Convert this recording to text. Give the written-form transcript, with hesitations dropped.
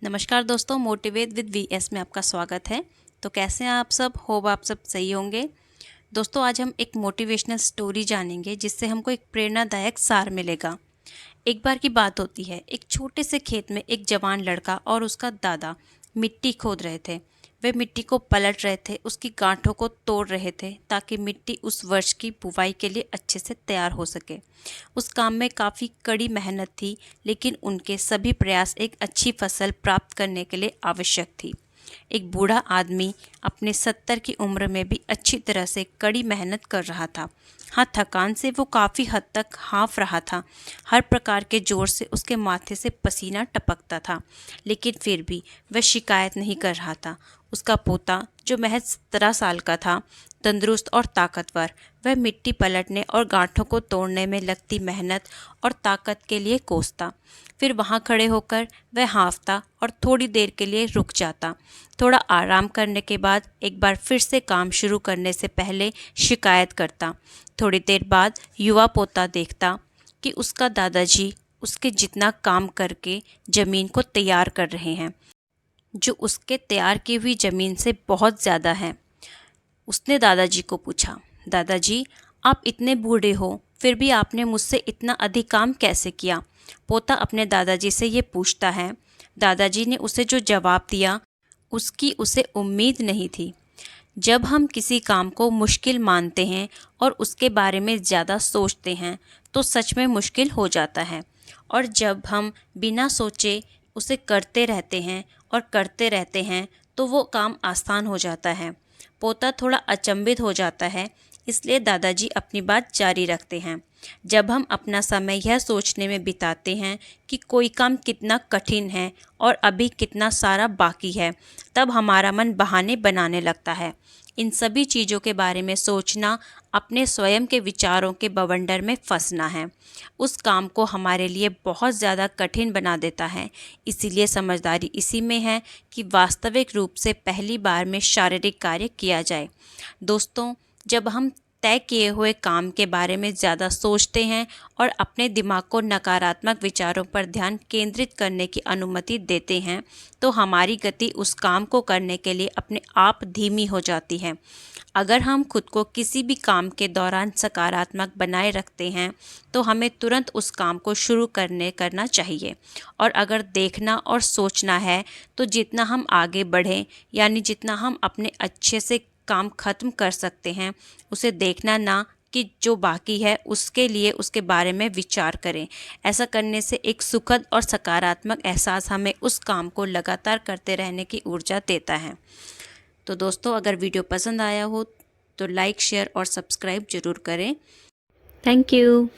नमस्कार दोस्तों, motivate with VS में आपका स्वागत है। तो कैसे हैं आप सब? होप आप सब सही होंगे। दोस्तों, आज हम एक मोटिवेशनल स्टोरी जानेंगे जिससे हमको एक प्रेरणादायक सार मिलेगा। एक बार की बात होती है, एक छोटे से खेत में एक जवान लड़का और उसका दादा मिट्टी खोद रहे थे। वे मिट्टी को पलट रहे थे, उसकी गांठों को तोड़ रहे थे ताकि मिट्टी उस वर्ष की बुवाई के लिए अच्छे से तैयार हो सके। उस काम में काफ़ी कड़ी मेहनत थी, लेकिन उनके सभी प्रयास एक अच्छी फसल प्राप्त करने के लिए आवश्यक थी। एक बूढ़ा आदमी अपने 70 की उम्र में भी अच्छी तरह से कड़ी मेहनत कर रहा था। हाँ, थकान से वो काफ़ी हद तक हाँफ रहा था। हर प्रकार के जोर से उसके माथे से पसीना टपकता था, लेकिन फिर भी वह शिकायत नहीं कर रहा था। उसका पोता, जो महज 17 साल का था, तंदुरुस्त और ताकतवर, वह मिट्टी पलटने और गांठों को तोड़ने में लगती मेहनत और ताकत के लिए कोसता। फिर वहाँ खड़े होकर वह हाँफता और थोड़ी देर के लिए रुक जाता। थोड़ा आराम करने के बाद एक बार फिर से काम शुरू करने से पहले शिकायत करता। थोड़ी देर बाद युवा पोता देखता कि उसका दादाजी उसके जितना काम करके ज़मीन को तैयार कर रहे हैं, जो उसके तैयार की हुई ज़मीन से बहुत ज़्यादा है। उसने दादाजी को पूछा, दादाजी, आप इतने बूढ़े हो, फिर भी आपने मुझसे इतना अधिक काम कैसे किया? पोता अपने दादाजी से ये पूछता है। दादाजी ने उसे जो जवाब दिया, उसकी उसे उम्मीद नहीं थी। जब हम किसी काम को मुश्किल मानते हैं और उसके बारे में ज़्यादा सोचते हैं, तो सच में मुश्किल हो जाता है। और जब हम बिना सोचे उसे करते रहते हैं और करते रहते हैं, तो वो काम आसान हो जाता है। पोता थोड़ा अचंभित हो जाता है, इसलिए दादाजी अपनी बात जारी रखते हैं। जब हम अपना समय यह सोचने में बिताते हैं कि कोई काम कितना कठिन है और अभी कितना सारा बाकी है, तब हमारा मन बहाने बनाने लगता है। इन सभी चीज़ों के बारे में सोचना अपने स्वयं के विचारों के बवंडर में फंसना है। उस काम को हमारे लिए बहुत ज़्यादा कठिन बना देता है। इसीलिए समझदारी इसी में है कि वास्तविक रूप से पहली बार में शारीरिक कार्य किया जाए। दोस्तों, जब हम तय किए हुए काम के बारे में ज़्यादा सोचते हैं और अपने दिमाग को नकारात्मक विचारों पर ध्यान केंद्रित करने की अनुमति देते हैं, तो हमारी गति उस काम को करने के लिए अपने आप धीमी हो जाती है। अगर हम खुद को किसी भी काम के दौरान सकारात्मक बनाए रखते हैं, तो हमें तुरंत उस काम को शुरू करना चाहिए। और अगर देखना और सोचना है, तो जितना हम आगे बढ़ें, यानी जितना हम अपने अच्छे से काम खत्म कर सकते हैं, उसे देखना, ना कि जो बाकी है उसके लिए उसके बारे में विचार करें। ऐसा करने से एक सुखद और सकारात्मक एहसास हमें उस काम को लगातार करते रहने की ऊर्जा देता है। तो दोस्तों, अगर वीडियो पसंद आया हो तो लाइक, शेयर और सब्सक्राइब ज़रूर करें। Thank you.